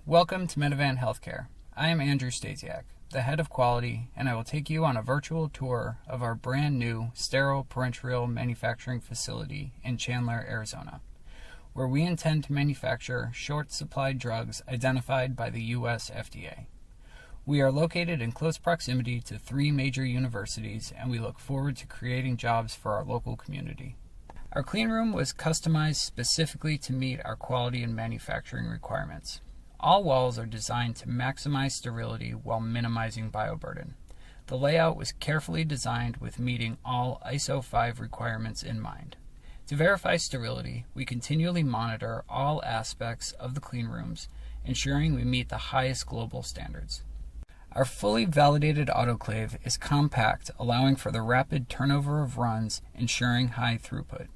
Welcome to Medivant Healthcare. I am Andrew Stasiak, the head of quality, and I will take you on a virtual tour of our brand new sterile parenteral manufacturing facility in Chandler, Arizona, where we intend to manufacture short supply drugs identified by the U.S. FDA. We are located in close proximity to 3 major universities, and we look forward to creating jobs for our local community. Our clean room was customized specifically to meet our quality and manufacturing requirements. All walls are designed to maximize sterility while minimizing bioburden. The layout was carefully designed with meeting all ISO 5 requirements in mind. To verify sterility, we continually monitor all aspects of the clean rooms, ensuring we meet the highest global standards. Our fully validated autoclave is compact, allowing for the rapid turnover of runs, ensuring high throughput.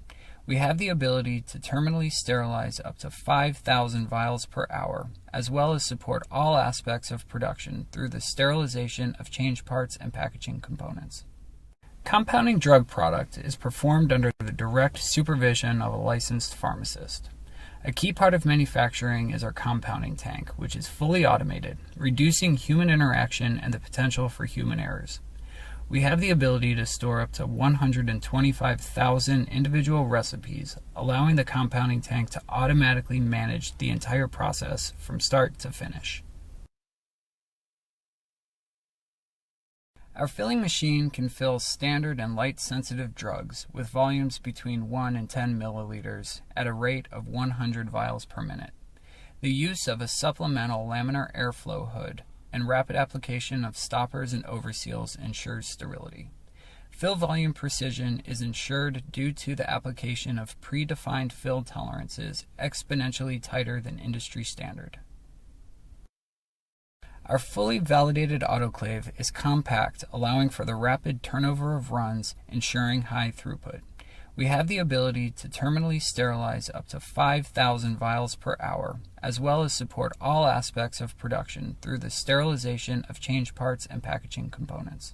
We have the ability to terminally sterilize up to 5,000 vials per hour, as well as support all aspects of production through the sterilization of change parts and packaging components. Compounding drug product is performed under the direct supervision of a licensed pharmacist. A key part of manufacturing is our compounding tank, which is fully automated, reducing human interaction and the potential for human errors. We have the ability to store up to 125,000 individual recipes, allowing the compounding tank to automatically manage the entire process from start to finish. Our filling machine can fill standard and light-sensitive drugs with volumes between 1 and 10 milliliters at a rate of 100 vials per minute. The use of a supplemental laminar airflow hood and rapid application of stoppers and overseals ensures sterility. Fill volume precision is ensured due to the application of predefined fill tolerances exponentially tighter than industry standard. Our fully validated autoclave is compact, allowing for the rapid turnover of runs, ensuring high throughput. We have the ability to terminally sterilize up to 5,000 vials per hour, as well as support all aspects of production through the sterilization of change parts and packaging components.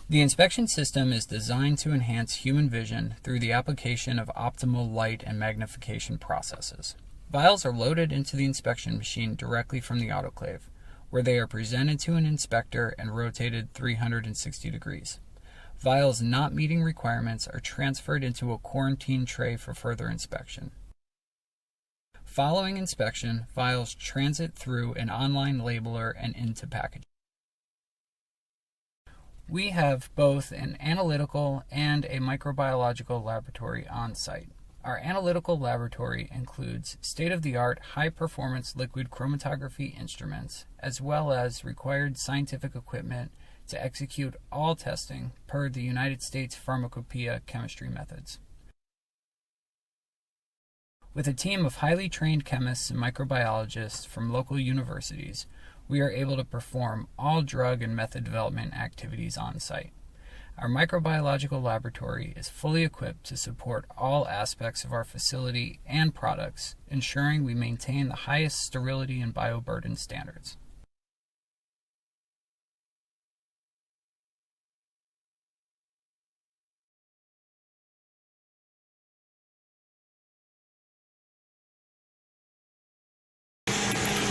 The inspection system is designed to enhance human vision through the application of optimal light and magnification processes. Vials are loaded into the inspection machine directly from the autoclave, where they are presented to an inspector and rotated 360 degrees. Vials not meeting requirements are transferred into a quarantine tray for further inspection. Following inspection, vials transit through an online labeler and into packaging. We have both an analytical and a microbiological laboratory on site. Our analytical laboratory includes state-of-the-art high-performance liquid chromatography instruments, as well as required scientific equipment to execute all testing per the United States Pharmacopoeia chemistry methods. With a team of highly trained chemists and microbiologists from local universities, we are able to perform all drug and method development activities on site. Our microbiological laboratory is fully equipped to support all aspects of our facility and products, ensuring we maintain the highest sterility and bioburden standards.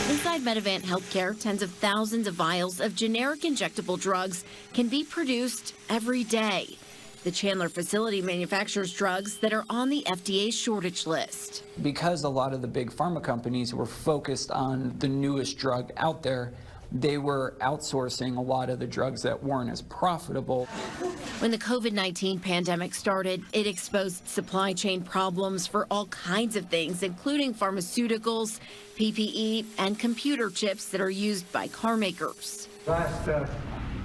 Inside Medivant Healthcare, tens of thousands of vials of generic injectable drugs can be produced every day. The Chandler facility manufactures drugs that are on the FDA shortage list. Because a lot of the big pharma companies were focused on the newest drug out there, they were outsourcing a lot of the drugs that weren't as profitable. When the COVID-19 pandemic started, it exposed supply chain problems for all kinds of things, including pharmaceuticals, PPE, and computer chips that are used by car makers. Last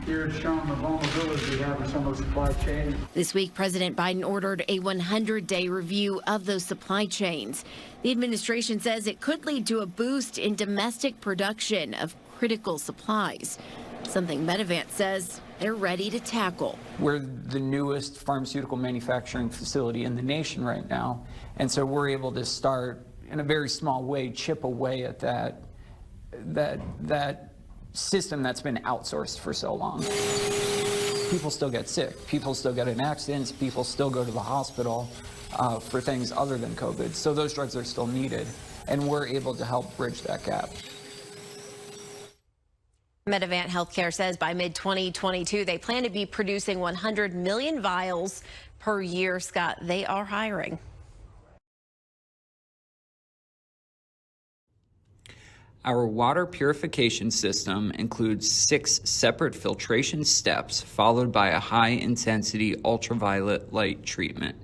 year has shown the vulnerability we have in some of the supply chain. This week, President Biden ordered a 100-day review of those supply chains. The administration says it could lead to a boost in domestic production of critical supplies, something Medivant says they're ready to tackle. We're the newest pharmaceutical manufacturing facility in the nation right now, and so we're able to start in a very small way, chip away at that system that's been outsourced for so long. People still get sick, people still get in accidents, people still go to the hospital for things other than COVID, so those drugs are still needed. and we're able to help bridge that gap. Medivant Healthcare says by mid-2022, they plan to be producing 100 million vials per year. Scott, they are hiring. Our water purification system includes 6 separate filtration steps followed by a high-intensity ultraviolet light treatment.